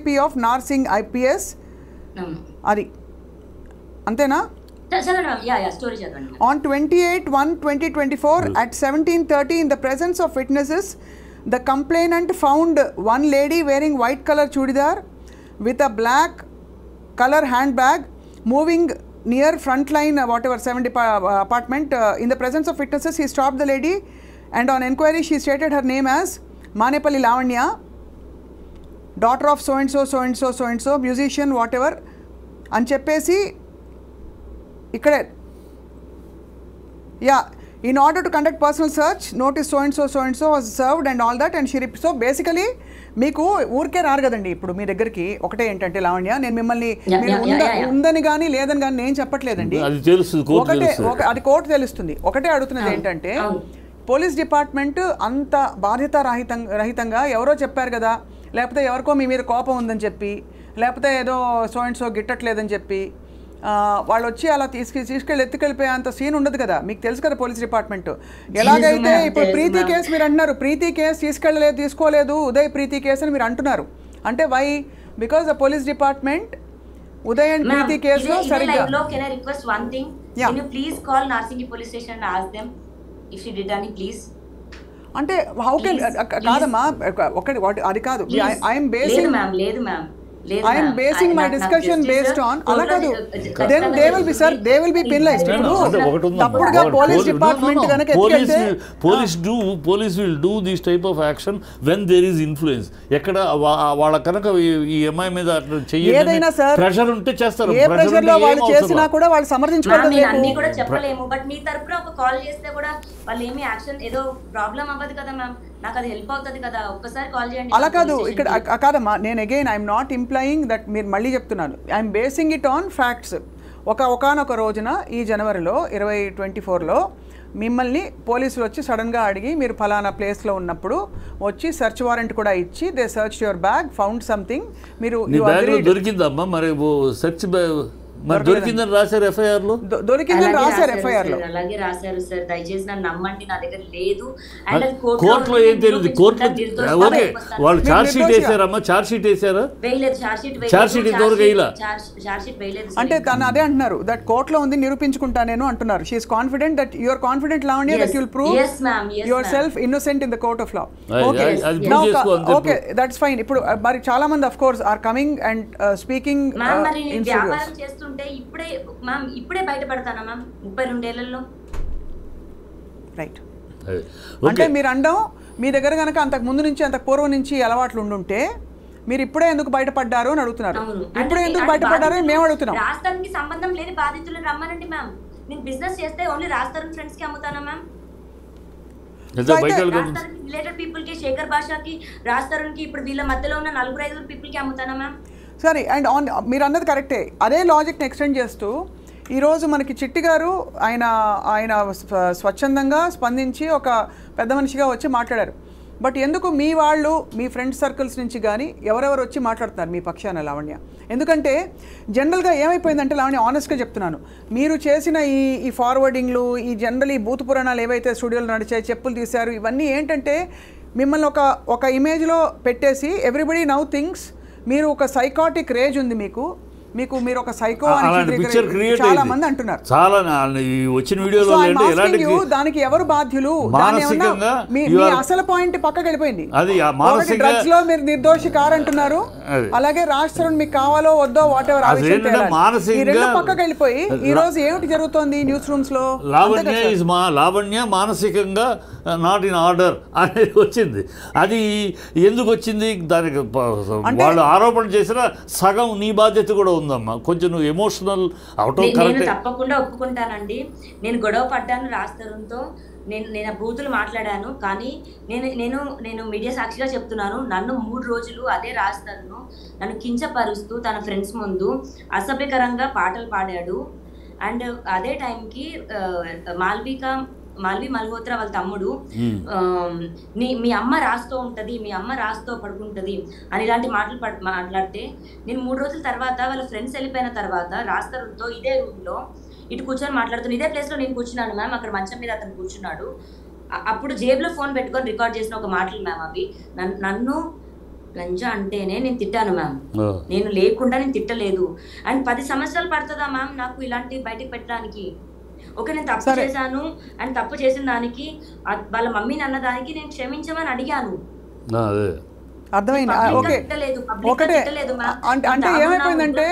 Copy of Narsingi IPS. అది అంతేనా? On 28/1/2024 at 17:30 in the presence of witnesses, the complainant found one lady wearing white color chudidar with a black color handbag moving near frontline 7 apartment. In the presence of witnesses, he stopped the lady and on enquiry she stated her name as Manepalli Lavanya, daughter of so and so, musician, whatever అని చెప్పేసి ఇక్కడే in order to conduct personal search, notice so and so was served and all that, and she so basically మీకు ఊరికే రారు కదండి ఇప్పుడు మీ దగ్గరికి. ఒకటే ఏంటంటే లావణ్య, నేను మిమ్మల్ని ఉందని కానీ లేదని కానీ నేను చెప్పట్లేదండి, ఒకటే అది కోర్టు తెలుస్తుంది. ఒకటే అడుగుతున్నది ఏంటంటే, పోలీస్ డిపార్ట్మెంట్ అంత బాధ్యత రహితంగా ఎవరో చెప్పారు కదా, లేకపోతే ఎవరికో మీ మీద కోపం ఉందని చెప్పి, లేకపోతే ఏదో సో అండ్ సో గిట్టట్లేదని చెప్పి వాళ్ళు వచ్చి అలా తీసుకెళ్ళి ఎత్తుకెళ్ళిపోయే అంత సీన్ ఉండదు కదా. మీకు తెలుసు కదా పోలీస్ డిపార్ట్మెంట్ ఎలాగైతే. ఇప్పుడు ప్రీతి కేసు మీరు అంటున్నారు, ప్రీతి కేసు తీసుకోలేదు ఉదయ్ ప్రీతి కేసు అని మీరు అంటున్నారు. అంటే why? Because the police department Uday and Preethi కేసులో సరిగ్గా అంటే హౌ కెన్ కాదమ్మా, ఒకటి అది కాదు. I'm basing I am basing my discussion based on alakadu. Then they will be penalized. Tappuduga police department ganaka ettukelte police will do this type of action when there is influence. Ekkada vaala kanaka ee MI meeda cheyyedaina pressure unte chestaru. A pressure lo వాళ్ళు చేసినా కూడా వాళ్ళు సమర్థించుకోవడం లేదు. అన్ని కూడా చెప్పలేము. But మీ తరపున ఒక కాల్ చేస్తే కూడా వాళ్ళు ఏమీ యాక్షన్ ఏదో ప్రాబ్లం అవ్వదు కదా మ్యామ్, నాకు అది హెల్ప్ అవుతుంది కదా, ఒక్కసారి కాల్ చేయండి. అలా కాదు, ఇక్కడ కాదమ్మా, నేను again I'm not employing that, మీరు మళ్ళీ చెప్తున్నాను, I'm basing it on facts. ఒకానొక రోజున ఈ జనవరిలో 2024లో మిమ్మల్ని పోలీసులు వచ్చి సడన్గా అడిగి మీరు ఫలానా ప్లేస్లో ఉన్నప్పుడు వచ్చి సెర్చ్ వారెంట్ కూడా ఇచ్చి they search your bag, found something. మీరు దొరికిందమ్మా మరి సెర్చ్ మరి దొరికిందని రాశారు ఎఫ్ఐఆర్ లో, దొరికిందని రాశారు ఎఫ్ఐఆర్ లో. అలాగే రాశారు సార్, దయచేసి నన్ను నమ్మండి, నా దగ్గర లేదు. కోర్టులో ఏం తెలియదు, కోర్టులో ఓకే వాళ్ళు చార్జ్ షీట్ వేసారమ్మా, చార్జ్ షీట్ వేసారా? చార్జ్ షీట్ ఇంతవరకు వేయలా. అంటే తను అదే అంటున్నారు, దట్ కోర్టులో ఉంది నిరూపించుకుంటా నేను అంటున్నారు. She is confident that you are confident Lavanya that you will prove yourself innocent in the court of law. Okay that's fine. ఇప్పుడు మరి చాలా మంది of course are coming and speaking in ఇప్పుడే బయటపడతానా మ్యామ్ 32 ఏళ్లలో? రైట్. అంటే మీరు అండం మీ దగ్గర కనుక అంతకు ముందు నుంచి అంతకు పూర్వం నుంచి అలవాట్లు ఉండుంటే మీరు ఇప్పుడే ఎందుకు బయటపడ్డారు అని అడుగుతున్నారు. ఇప్పుడే ఎందుకు బయటపడ్డారు అని మేము అడుగుతున్నాం. రాస్తానికి సంబంధం లేని బాధితులను రమ్మనండి మ్యామ్. నేను బిజినెస్ చేస్తే ఓన్లీ రాస్తారని ఫ్రెండ్స్ కి అమ్ముతానా మ్యామ్? రిలేటెడ్ పీపుల్ కి, శేఖర్ భాషకి, రాస్తారనికి, ఇప్పుడు వీళ్ళ మధ్యలో ఉన్న 4-5 పీపుల్ కి అమ్ముతానా మ్యామ్? సరే, అండ్ మీరు అన్నది కరెక్టే. అదే లాజిక్ని ఎక్స్టెండ్ చేస్తూ ఈరోజు మనకి చిట్టి గారు ఆయన స్వచ్ఛందంగా స్పందించి ఒక పెద్ద మనిషిగా వచ్చి మాట్లాడారు. బట్ ఎందుకు మీ వాళ్ళు మీ ఫ్రెండ్స్ సర్కిల్స్ నుంచి కానీ ఎవరెవరు వచ్చి మాట్లాడుతున్నారు మీ పక్షాన లావణ్య? ఎందుకంటే జనరల్గా ఏమైపోయిందంటే లావణ్య, ఆనెస్ట్గా చెప్తున్నాను, మీరు చేసిన ఈ ఫార్వర్డింగ్లు, ఈ జనరల్ ఈ భూత పురాణాలు ఏవైతే స్టూడియోలో నడిచాయి, చెప్పులు తీశారు, ఇవన్నీ ఏంటంటే మిమ్మల్ని ఒక ఇమేజ్లో పెట్టేసి ఎవ్రీబడి నౌ థింగ్స్ మీరు ఒక సైకాటిక్ రేజ్ ఉంది మీరు ఒక సైకో అని చాలా మంది అంటున్నారు. చాలా వచ్చిన వీడియోలో దానికి ఎవరు బాధ్యులు? మీ అసలు పాయింట్ పక్కకి వెళ్ళిపోయింది. డ్రగ్స్ లో మీరు నిర్దోషి కారంటున్నారు, అలాగే రాష్ట్రం మీకు కావాలో వద్దో వాట్ ఎవర్ పక్కకి వెళ్ళిపోయి ఈ రోజు ఏమిటి జరుగుతోంది న్యూస్ రూమ్స్ లో? లావణ్య మానసికంగా నాట్ ఇన్ ఆర్డర్ అనేది వచ్చింది. అది ఎందుకు వచ్చింది? దానికి వాళ్ళు ఆరోపణ చేసిన సగం నీ బాధ్యత కూడా ఉందమ్మా. కొంచెం నువ్వు ఎమోషనల్ అవటం కరెక్ట్. తప్పకుండా ఒప్పుకుంటానండి. నేను గొడవ పడ్డాను రాస్తారంతో, నేను బూతులు మాట్లాడాను. కానీ నేను మీడియా సాక్షిగా చెప్తున్నాను, నన్ను 3 రోజులు అదే రాస్తాను నన్ను కించపరుస్తూ తన ఫ్రెండ్స్ ముందు అసభ్యకరంగా పాటలు పాడాడు. అండ్ అదే టైంకి మాల్వి మల్హోత్రా వాళ్ళ తమ్ముడు మీ అమ్మ రాస్తూ ఉంటుంది, మీ అమ్మ రాస్తూ పడుకుంటుంది అని ఇలాంటి మాటలు మాట్లాడితే, నేను 3 రోజుల తర్వాత వాళ్ళ ఫ్రెండ్స్ వెళ్ళిపోయిన తర్వాత రాస్తారుతో ఇదే రూమ్లో ఇటు కూర్చొని మాట్లాడుతున్నాను. ఇదే ప్లేస్లో నేను కూర్చున్నాను మ్యామ్, అక్కడ మంచం మీద అతను కూర్చున్నాడు. అప్పుడు జేబులో ఫోన్ పెట్టుకొని రికార్డ్ చేసిన ఒక మాటలు మ్యామ్ అవి. నన్ను లంజా అంటేనే నేను తిట్టాను మ్యామ్. నేను లేకుండా నేను తిట్టలేదు. అండ్ 10 సంవత్సరాలు పడుతుందా మ్యామ్ నాకు ఇలాంటి బయటకు పెట్టడానికి? ఓకే, నేను తప్పు చేశాను అండ్ తప్పు చేసిన దానికి వాళ్ళ మమ్మీని అన్న దానికి నేను క్షమించమని అడిగాను. అర్థమైంది. ఓకే, ఒకటే అంటే ఏమైపోయిందంటే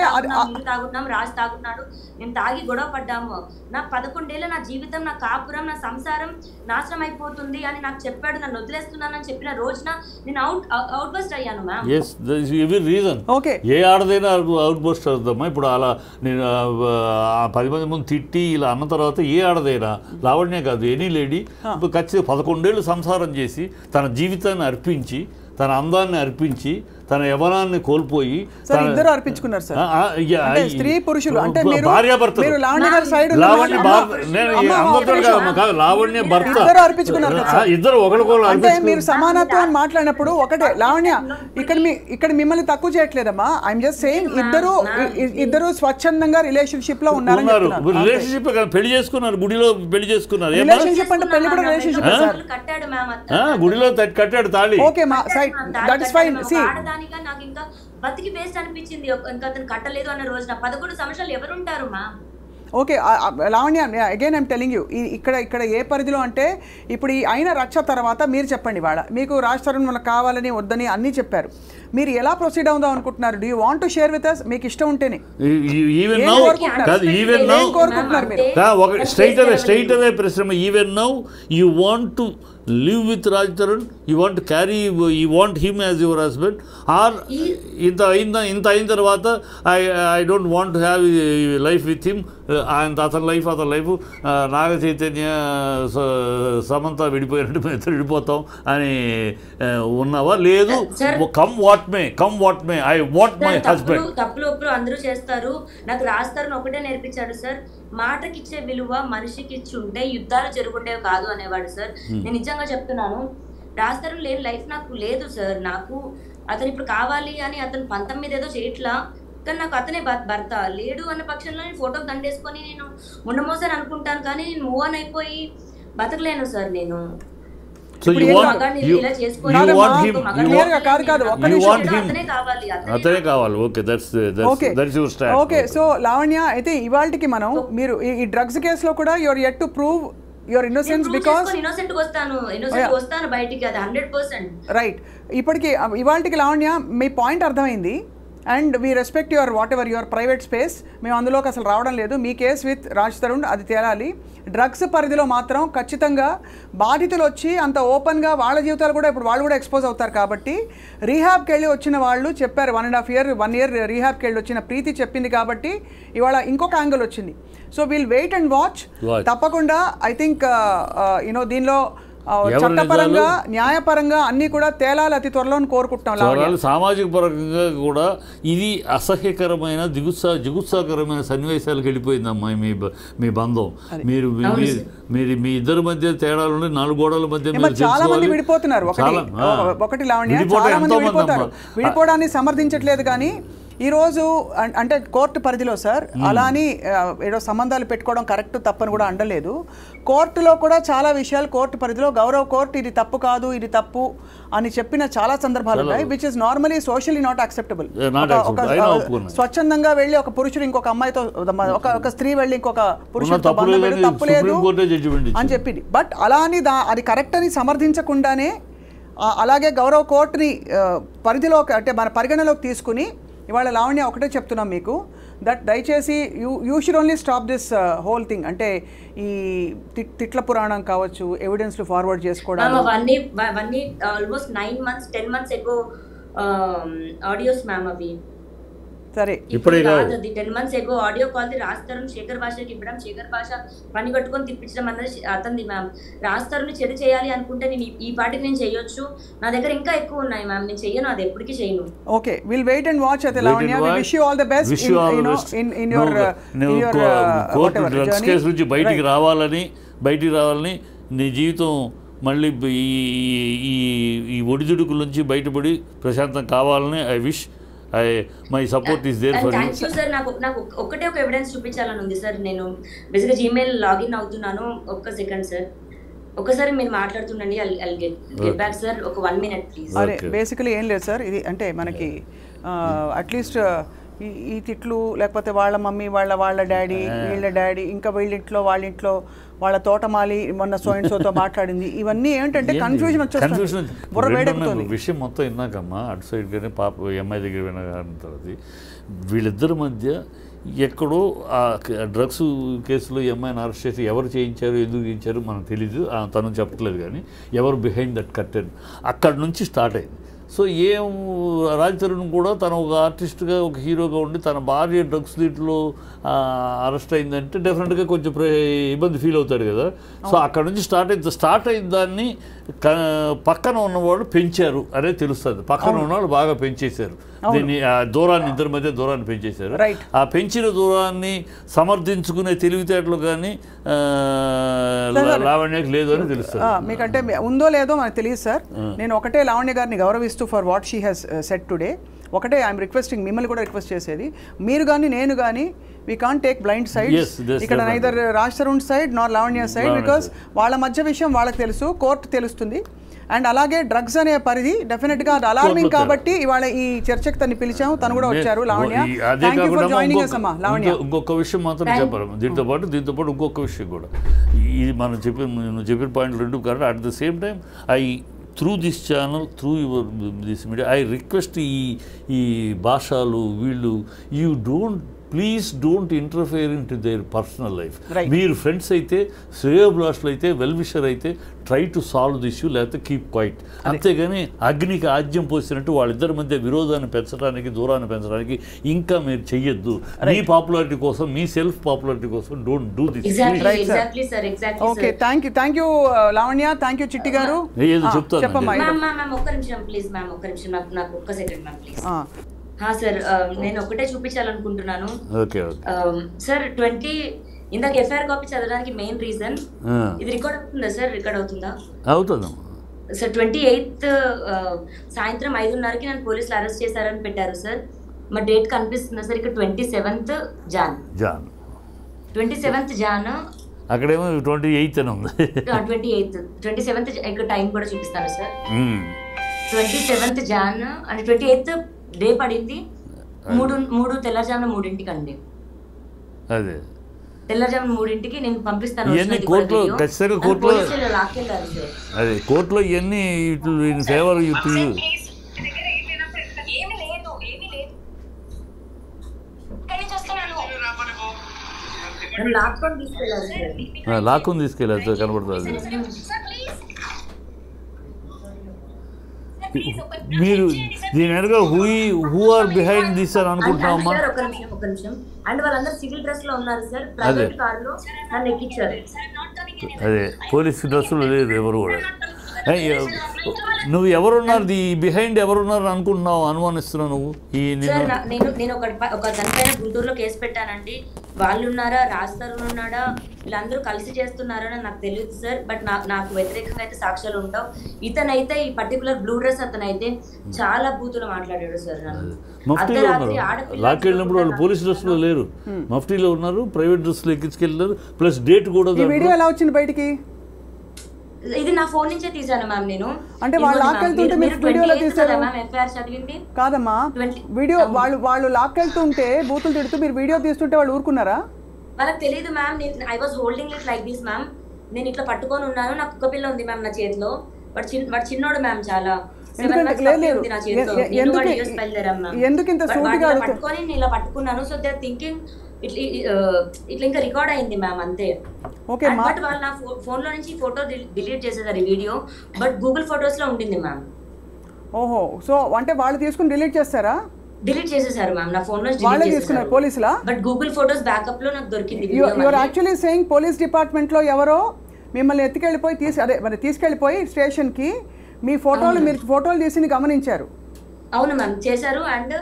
తాగుతున్నాం, రాజు తాగుతున్నాడు, నేను తాగి గొడవ పడ్డాము, నా 11 ఏళ్ళ నా జీవితం, నా కాపురం, నా సంసారం నాశనం అయిపోతుంది అని నాకు చెప్పాడు. నన్ను వదిలేస్తున్నానని చెప్పిన రోజున నేను అవుట్ బస్ట్ అయ్యాను ma'am. Yes, every reason. Okay, ఏ ఆడదైనా అవుట్ బస్ట్ అవుతామా? ఇప్పుడు అలా నేను 10 మంది ముందు తిట్టి ఇలా అన్న తర్వాత ఏ ఆడదైనా, లావణ్య కాదు ఎనీ లేడీ, ఇప్పుడు ఖచ్చితంగా 11 ఏళ్ళు సంసారం చేసి తన జీవితాన్ని అర్పించి, తన అందాన్ని అర్పించి, తన యవనాన్ని కోల్పోయి, ఇద్దరు అర్పించుకున్నారు సార్, స్త్రీ పురుషులు. అంటే భార్యాభర్త, లావణ్య భర్త ఇద్దరు ఒకరికొకరు. మీరు సమానత్వం అని మాట్లాడినప్పుడు ఒకటే లావణ్య, ఇక్కడ మిమ్మల్ని తక్కువ చేయట్లేదమ్మా. ఐఎమ్ జస్ట్ సేయింగ్ ఇద్దరు స్వచ్ఛందంగా రిలేషన్షిప్ లో ఉన్నారు. రిలేషన్షిప్ పెళ్లి చేసుకున్నారు, గుడిలో పెళ్లి చేసుకున్నారు. రిలేషన్షిప్ అంటే పెళ్లి కూడా రిలేషన్షిప్, గుడిలో కట్టాడు తాళి. Okay, that is fine. See, నాకు ఇంకా బతికి వేస్ట్ అనిపించింది. ఇంకా అతను కట్టలేదు అన్న రోజున 11 సంవత్సరాలు ఎవరుంటారు మా? Okay Lavanya, again I'm telling you, ఇక్కడ ఏ పరిధిలో అంటే ఇప్పుడు ఈ అయిన రక్ష తర్వాత మీరు చెప్పండి, వాళ్ళ మీకు రాజ్ తరుణ్ మనకు కావాలని వద్దని అన్నీ చెప్పారు, మీరు ఎలా ప్రొసీడ్ అవుదాం అనుకుంటున్నారు? Do you want to share with us? మీకు ఇష్టం ఉంటేనే కోరుకుంటున్నారు మీరు? స్ట్రైట్ అవే ప్రశ్న. Even now you want to live with Raj Tarun, you want to carry, you want him as your husband, or ఇంత అయిన తర్వాత I don't want to have life with him, and అతని లైఫ్ నాగ చైతన్య సమంత విడిపోయినట్టు మేము ఇద్దరు విడిపోతాం అని ఉన్నావా? లేదు, come what may I want my husband. తప్పులు ఒప్పులు అందరూ చేస్తారు. నాకు రాజ్ తరుణ్ ఒకటే నేర్పించాడు సార్, మాటకిచ్చే విలువ మనిషికి ఇచ్చి ఉంటే యుద్ధాలు జరుగుండేవి కాదు అనేవాడు సార్. నేను నిజంగా చెప్తున్నాను, రాజ్ తరుణ్ లేని లైఫ్ నాకు లేదు సార్. నాకు అతను ఇప్పుడు కావాలి అని అతను 19 ఏదో చేయట్లా, కానీ నాకు అతనే భర్త. లేడు అన్న పక్షంలో నేను ఫోటోకి దండేసుకొని నేను ఉండమోసారి అనుకుంటాను, కానీ నేను మూవ్ ఆన్ అయిపోయి బతకలేను సార్ నేను. So you want అతనే కావాలి. Okay, that's your stand. Okay, so Lavanya, అయితే ఇవాల్టికి మనం మీరు ఈ డ్రగ్స్ కేసులో కూడా your yet to prove your innocence, because innocent వస్తాను బయటికి, అది 100%. రైట్. ఇప్పటికి ఇవాల్టికి లావణ్య మీ పాయింట్ అర్థమైంది, and we respect your what ever your private space. మేము అందులోకి అసలు రావడం లేదు. మీ కేసు విత్ రాజ్ తరుణ్ అది తేలాలి. డ్రగ్స్ పరిధిలో మాత్రం ఖచ్చితంగా బాధితులు వచ్చి అంత ఓపెన్గా వాళ్ళ జీవితాలు కూడా ఇప్పుడు వాళ్ళు కూడా ఎక్స్పోజ్ అవుతారు. కాబట్టి రీహాబ్కి వెళ్ళి వచ్చిన వాళ్ళు చెప్పారు, 1.5 year రీహాబ్కి వెళ్ళి వచ్చిన ప్రీతి చెప్పింది కాబట్టి ఇవాళ ఇంకొక యాంగిల్ వచ్చింది. So we'll wait and watch. తప్పకుండా ఐ థింక్ దీనిలో చట్టపరంగా న్యాయపరంగా అన్ని కూడా తేలాలి అతి త్వరలో కోరుకుంటున్నాం. సామాజిక పరంగా కూడా ఇది అసహ్యకరమైన జిగుత్సాకరమైన సన్నివేశాలకు వెళ్ళిపోయిందమ్మా మీ బంధం. మీరు మీ ఇద్దరి మధ్య తేడాలు 4 గోడల మధ్య చాలా మంది విడిపోతున్నారు. ఒకటి లావణ్య, చాలా మంది విడిపోతారు. విడిపోవడాన్ని సమర్థించట్లేదు, కానీ ఈరోజు అంటే కోర్టు పరిధిలో సార్ అలా అని ఏదో సంబంధాలు పెట్టుకోవడం కరెక్ట్ తప్పని కూడా అండలేదు. కోర్టులో కూడా చాలా విషయాలు కోర్టు పరిధిలో గౌరవ కోర్టు ఇది తప్పు కాదు, ఇది తప్పు అని చెప్పిన చాలా సందర్భాలు ఉన్నాయి, which is normally socially not acceptable. స్వచ్ఛందంగా వెళ్ళి ఒక పురుషుడు ఇంకొక అమ్మాయితో, ఒక స్త్రీ వెళ్ళి ఇంకొక పురుషుడితో బంధం పెట్టి తప్పులేదు అని చెప్పింది. బట్ అలా అని అది కరెక్ట్ అని సమర్థించకుండానే అలాగే గౌరవ కోర్టుని పరిధిలో అంటే మన పరిగణలోకి తీసుకుని ఇవాళ లావణ్య ఒకటే చెప్తున్నాం మీకు, దట్ దయచేసి you should only stop this whole thing. అంటే ఈ తిట్ల పురాణం కావచ్చు, ఎవిడెన్స్ ఫార్వర్డ్ చేసుకోవడం, almost 9 months 10 months ago audios ma'am అవి. సరే, ఇప్పుడే కాదు, 10 months ago audio call the Raj Tarun Shekhar భాషకి ఇవ్వడం, శేఖర్ భాష పని కట్టుకొని తిప్పించడం అన్నది అతనిది మ్యామ్. రాజ్ తరుణ్ చెడు చేయాలి అనుకుంటే నేను ఈ పాటికి నేను చేయొచ్చు, నా దగ్గర ఇంకా ఎక్కువ ఉన్నాయి మ్యామ్, నేను చెయ్యను, అది ఎప్పటికీ చేయను. Okay, will wait and watch. అయితే Lavanya, we wish you all the best in your court drugs case నుంచి బయటికి రావాలని నీ జీవితం మళ్ళీ ఈ ఒడిదుడుకుల నుంచి బయటపడి ప్రశాంతం కావాలని I wish. My support is there for you. Sir నాకు ఒకటే ఒక ఎవిడెన్స్ చూపించాలని ఉంది సార్. నేను బేసిక్గా జీమెయిల్ లాగిన్ అవుతున్నాను, ఒక్క సెకండ్ సార్. ఒకసారి మీరు మాట్లాడుతుండండి. గెట్ బ్యాక్ సార్, ఒక 1 minute ప్లీజ్. అరే బేసికలీ ఏం లేదు సార్, ఇది అంటే మనకి అట్లీస్ట్ ఈ తిట్లు లేకపోతే వాళ్ళ మమ్మీ వాళ్ళ డాడీ వీళ్ళ డాడీ ఇంకా వీళ్ళింట్లో వాళ్ళింట్లో వాళ్ళ తోటమాలి మొన్న సోతో మాట్లాడింది, ఇవన్నీ ఏంటంటే కన్ఫ్యూజన్ వచ్చేస్తుంది, బుర్ర వేడెక్కుతుంది. విషయం మొత్తం విన్నాకమ్మా అటు సైడ్ కానీ పాప ఎంఐ దగ్గర వినగానే వీళ్ళిద్దరి మధ్య ఎక్కడో ఆ డ్రగ్స్ కేసులో ఎంఐని అరెస్ట్ చేసి ఎవరు చేయించారు ఎందుకు చేయించారు మనకు తెలీదు, తను చెప్పట్లేదు, కానీ ఎవరు బిహైండ్ దట్ కర్టెన్ అక్కడి నుంచి స్టార్ట్ అయింది. సో రాజ్ తరుణ్ కూడా తను ఒక ఆర్టిస్ట్గా ఒక హీరోగా ఉండి తన భార్య డ్రగ్స్ దీంట్లో అరెస్ట్ అయిందంటే డెఫినెట్గా కొంచెం ఇబ్బంది ఫీల్ అవుతాడు కదా. సో అక్కడ నుంచి స్టార్ట్ అయిన దాన్ని పక్కన ఉన్నవాళ్ళు పెంచారు అనే తెలుస్తుంది. పక్కన ఉన్నవాళ్ళు బాగా పెంచేశారు దీన్ని, దూరాన్ని ఇద్దరి మధ్య దూరాన్ని పెంచేశారు. ఆ పెంచిన దూరాన్ని సమర్థించుకునే తెలివితేటలు కానీ లావణ్యకి లేదు అని తెలుస్తుంది. మీకంటే ఉందో లేదో మనకు తెలియదు సార్. నేను ఒకటే లావణ్య గారిని గౌరవిస్తూ for what she has said today ఒకటే ఐఎమ్ రిక్వెస్టింగ్, మిమ్మల్ని కూడా రిక్వెస్ట్ చేసేది, మీరు కానీ నేను కానీ we can't take blind sides. ఇక్కడ neither Raj Tarun side Nar Lavanya side, because వాళ్ళ మధ్య విషయం వాళ్ళకి తెలుసు, కోర్టు తెలుస్తుంది. అండ్ అలాగే డ్రగ్స్ అనే పరిధి డెఫినెట్గా అలార్మింగ్ కాబట్టి ఇవాళ ఈ చర్చకు తను పిలిచాము, తను కూడా వచ్చారు. Lavanya, thank you for joining us అమ్మా. లావణ్య, ఇంకొక విషయం మాత్రం చెప్పారు దీంతో పాటు ఇంకొక విషయం కూడా, ఇది మనం చెప్పిన పాయింట్ రెండు కాబట్టి at the same time through this channel, through this media, I request ఈ భాషలు వీళ్ళు, please don't interfere in to their personal life. మీరు ఫ్రెండ్స్ అయితే, శ్రేయోభిలాషులు అయితే, వెల్విషర్ అయితే try to solve the issue, లేకపోతే కీప్ క్వైట్. అంతేగాని అగ్నికి ఆజ్యం పోసినట్టు వాళ్ళిద్దరి మధ్య విరోధాన్ని పెంచడానికి, దూరాన్ని పెంచడానికి ఇంకా మీరు చెయ్యొద్దు. మీ పాపులారిటీ కోసం, మీ సెల్ఫ్ పాపులారిటీ కోసం don't do this. Okay, thank you Lavanya, thank you చిట్టి గారు. ఏదో చెప్తాను, చెప్పమ్మా. ఒక్క నిమిషం ప్లీజ్ మ్యామ్, ఒక్క నిమిషం, నాకు ఒక్క సెకండ్ మ్యామ్ ప్లీజ్. సార్ నేను ఒకటే చూపించాలనుకుంటున్నాను సార్. 20 ఇందాక ఎఫ్ఐఆర్ కాపీ చదవడానికి మెయిన్ రీజన్ ఇది. రికార్డ్ అవుతుందా సార్? రికార్డ్ అవుతుందా? అవుతుంది సార్. 28th సాయంత్రం 5:30కి నన్ను పోలీసులు అరెస్ట్ చేశారని పెట్టారు సార్. మా డేట్ కనిపిస్తుందా సార్? ఇక్కడ 27th జాన్ 27th జాన్, అక్కడేమో 28 అని ఉంది. 27th ఇక్కడ టైం కూడా చూపిస్తాను సార్. 27th జాన్ అంటే 28th డే పడింది. 3 తెల్లజామున 3ంటికి అండి. అదే తెల్లజామున 3ంటికి నేను పంపిస్తాను. కోర్టులో అదే కోర్టులో ఇవన్నీ సేవలు లాక్కుని తీసుకెళ్ళారు కనబడుతుంది. మీరు దీని వెనక హూ ఆర్ బిహైండ్ దిస్ అని అనుకుంటున్నామా? ఒక నిమిషం. అండ్ వాళ్ళందరూ సివిల్ డ్రెస్ లో ఉన్నారు సార్. ప్రైవేట్ కార్ లో నన్ను ఎక్కించారు. అదే పోలీస్ డ్రెస్సులో లేదు ఎవరు కూడా. నువ్వు ఎవరున్నారు బిహైండ్ ఎవరున్నారు అనుకుంటున్నావు, అనుమానిస్తున్నావు నువ్వు? నేను ఒక దానిపైన గుంటూరులో కేసు పెట్టానండి. వాళ్ళు ఉన్నారా, రాజ్ తరుణ్ ఉన్నాడా, వీళ్ళందరూ కలిసి చేస్తున్నారా నాకు తెలియదు సార్. బట్ నాకు వ్యతిరేకంగా అయితే సాక్ష్యాలు ఉంటావు. ఇతనైతే ఈ పర్టికులర్ బ్లూ డ్రెస్ అతనైతే చాలా బూతులు మాట్లాడాడు సార్. లాక్కెళ్ళినప్పుడు వాళ్ళు పోలీస్ డ్రెస్ లో లేరు, మఫ్టీలో ఉన్నారు, ప్రైవేట్ డ్రెస్ లో ఎక్కించుకెళ్ళారు. ప్లస్ డేట్ కూడా. వీడియో ఎలా వచ్చింది బయటికి? ఇది నా ఫోన్ నుంచే తీసాను మ్యామ్. నేను అంటే వాళ్ళు లాక్కెళ్తుంటే మీరు వీడియోలో తీసారు ఎఫ్ఐఆర్ చదివింది కాదమ్మా. వీడియో వాళ్ళు లాక్కెళ్తుంటే బూతులు తిడుతూ మీరు వీడియో తీస్తుంటే వాళ్ళు ఊరుకున్నారా? వాళ్ళకి తెలియదు ma'am. I was holding it like this ma'am. నేను ఇట్లా పట్టుకొని ఉన్నాను. నాకు కుక్క పిల్ల ఉంది మ్యామ్ నా చేతిలో. వాడు చిన్నోడు మ్యామ్, చాలా. ఎందుకు ఇంత సూటిగా పట్టుకొని నేను ఇలా పట్టుకున్నాను. సో దే ఆర్ థింకింగ్ ఇట్లా ఇంకా రికార్డ్ అయింది మ్యామ్, అంతే. బట్ వాళ్ళు నా ఫోన్ లో నుంచి ఫోటో డిలీట్ చేసేసారు ఈ వీడియో. బట్ గూగుల్ ఫొటోస్ లో ఉంటుంది మ్యామ్. ఓహో, సో అంటే వాళ్ళు తీసుకుని డిలీట్ చేస్తారా? డిలీట్ చేసేసారు మ్యామ్ నా ఫోన్ లో. వాళ్ళే తీసుకున్నారు పోలీసులా? బట్ గూగుల్ ఫొటోస్ బ్యాకప్ లో నాకు దొరికింది. You are actually saying police department లో ఎవరో మిమ్మల్ని ఎత్తుకెళ్ళిపోయి తీసుకెళ్ళిపోయి స్టేషన్ కి మీరు ఫోటోలు తీసి గమనించారు. అవును మ్యామ్, చేశారు. అండ్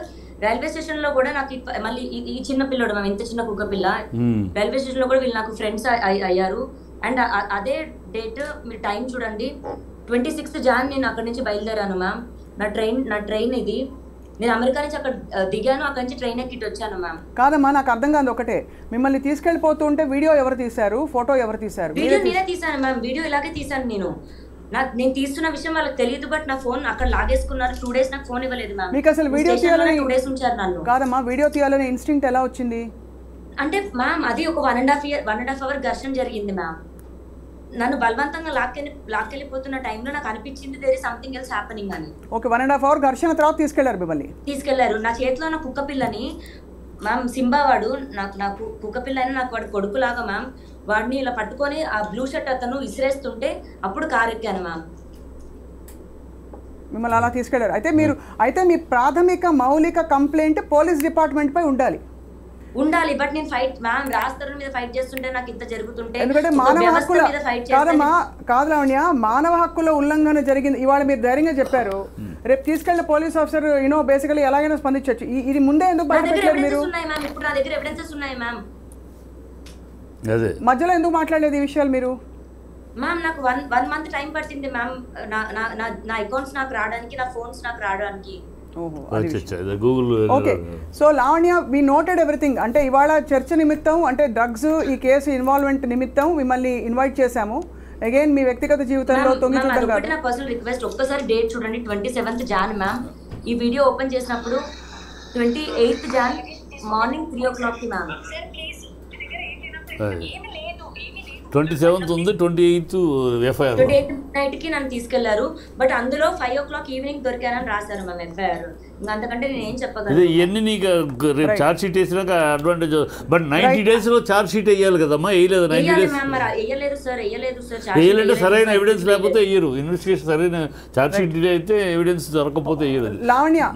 రైల్వే స్టేషన్ లో కూడా నాకు మళ్ళీ ఈ చిన్న పిల్లడు మ్యామ్, ఇంత చిన్న కుక్క పిల్ల, రైల్వే స్టేషన్ లో కూడా వీళ్ళు నాకు ఫ్రెండ్స్ అయ్యారు. అండ్ అదే డేట్ మీరు టైం చూడండి, 26th జాన్ నేను అక్కడి నుంచి బయలుదేరాను మ్యామ్. నా ట్రైన్ ఇది నేను అమెరికా నుంచి అక్కడ దిగాను, అక్కడి నుంచి ట్రైన్ ఎక్కి వచ్చాను మ్యామ్. కాదమ్మా, నాకు అర్థం కాదు ఒకటే, మిమ్మల్ని తీసుకెళ్ళిపోతూ ఉంటే వీడియో ఎవరు తీశారు, ఫోటో ఎవరు తీశారు? వీడియో నేనే తీసాను మ్యామ్, వీడియో ఇలాగే తీసాను నేను. నేను తీస్తున్న విషయం వాళ్ళకి తెలియదు, బట్ నా ఫోన్ అక్కడ లాగేసుకున్నారు. 2 days నాకు ఫోన్ ఇవ్వలేదు మ్యామ్. మీకు అసలు వీడియో తీయాలని 2 days ఉంచారు నన్ను. కాదమ్మా, వీడియో తీయాలని ఇన్స్టింక్ట్ ఎలా వచ్చింది అంటే మ్యామ్ అది ఒక 1.5 hour ఘర్షణ జరిగింది మ్యామ్. నన్ను బలవంతంగా లాక్కెళ్ళిపోతున్న టైంలో నాకు అనిపించింది there is something else happening అని. ఓకే, 1.5 hour ఘర్షణ తర్వాత తీసుకెళ్లారు మిమ్మల్ని? తీసుకెళ్లారు. నా చేతిలో ఉన్న కుక్క పిల్లని మ్యామ్, సింబా వాడు నాకు కుక్క పిల్ల అని నాకు వాడు కొడుకులాగా మ్యామ్, వాడిని ఇలా పట్టుకొని ఆ బ్లూ షర్ట్ అతను విసిరేస్తుంటే అప్పుడు కారు ఎక్కాను మ్యామ్. మిమ్మల్ని అలా తీసుకెళ్లారు. అయితే మీ ప్రాథమిక మౌలిక కంప్లైంట్ పోలీస్ డిపార్ట్మెంట్ పై ఉండాలి. బట్ నేను ఫైట్ మ్యామ్, రాజతరుణ్ మీద ఫైట్ చేస్తుంటే నాకు ఇంత జరుగుతుంటే, ఎందుకంటే మానవ హక్కుల కాదు లావణ్య, మానవ హక్కుల ఉల్లంఘన జరిగింది. ఇవాళ మీరు ధైర్యంగా చెప్పారు, రేపు తీసుకెళ్లిన పోలీస్ ఆఫీసర్ బేసికలీ ఎలాగైనా స్పందించవచ్చు. ఇది ముందే ఎందుకు బయటపెట్టారు మీరు? ఇప్పుడు నా దగ్గర ఎవిడెన్సెస్ ఉన్నాయి మ్యామ్. మధ్యలో ఎందుకు మాట్లాడలేదు ఈ విషయాలు మీరు? మ్యామ్ నాకు 1 month టైం పట్టింది మ్యామ్, నా అకౌంట్స్ నాకు రావడానికి, నా ఫోన్స్ నాకు రావడానికి. ఓకే, సో లావణ్య, వి నోటెడ్ ఎవ్రీథింగ్. అంటే ఇవాళ చర్చ నిమిత్తం, అంటే డ్రగ్స్ ఈ కేసు ఇన్వాల్వ్మెంట్ నిమిత్తం మిమ్మల్ని ఇన్వైట్ చేశాము. అగైన్ మీ వ్యక్తిగత జీవితంలో తొంగి చూడడం కాదు. నా పర్సనల్ రిక్వెస్ట్, ఒక్కసారి డేట్ చూడండి, 27th Jan మ్యామ్. ఈ వీడియో ఓపెన్ చేసినప్పుడు 28th Jan morning 3 o'clock ma'am. 27th ఉంది, 28th ఎఫ్ఐఆర్. 28th నైట్కి నన్ను తీసుకెళ్లారు, బట్ అందులో 5 o'clock ఈవినింగ్ దొరికారని రాశారు మ్యామ్ ఎఫ్ఐఆర్. అంతకంటే నేను ఏం చెప్పగలను? ఇవన్నీ నీకు రేపు ఛార్జ్ షీట్ వేసినాక advantage. But 90 days charge sheet వేయాలి కదమ్మా, వేయలేదు 90 days. వేయలేదు సార్. వేయాలంటే సరైన ఎవిడెన్స్ లేకపోతే వేయరు. ఇన్వెస్టిగేషన్ సరైన ఛార్జ్ షీట్ అయితే ఎవిడెన్స్ దొరకకపోతే వేయదు. లావణ్య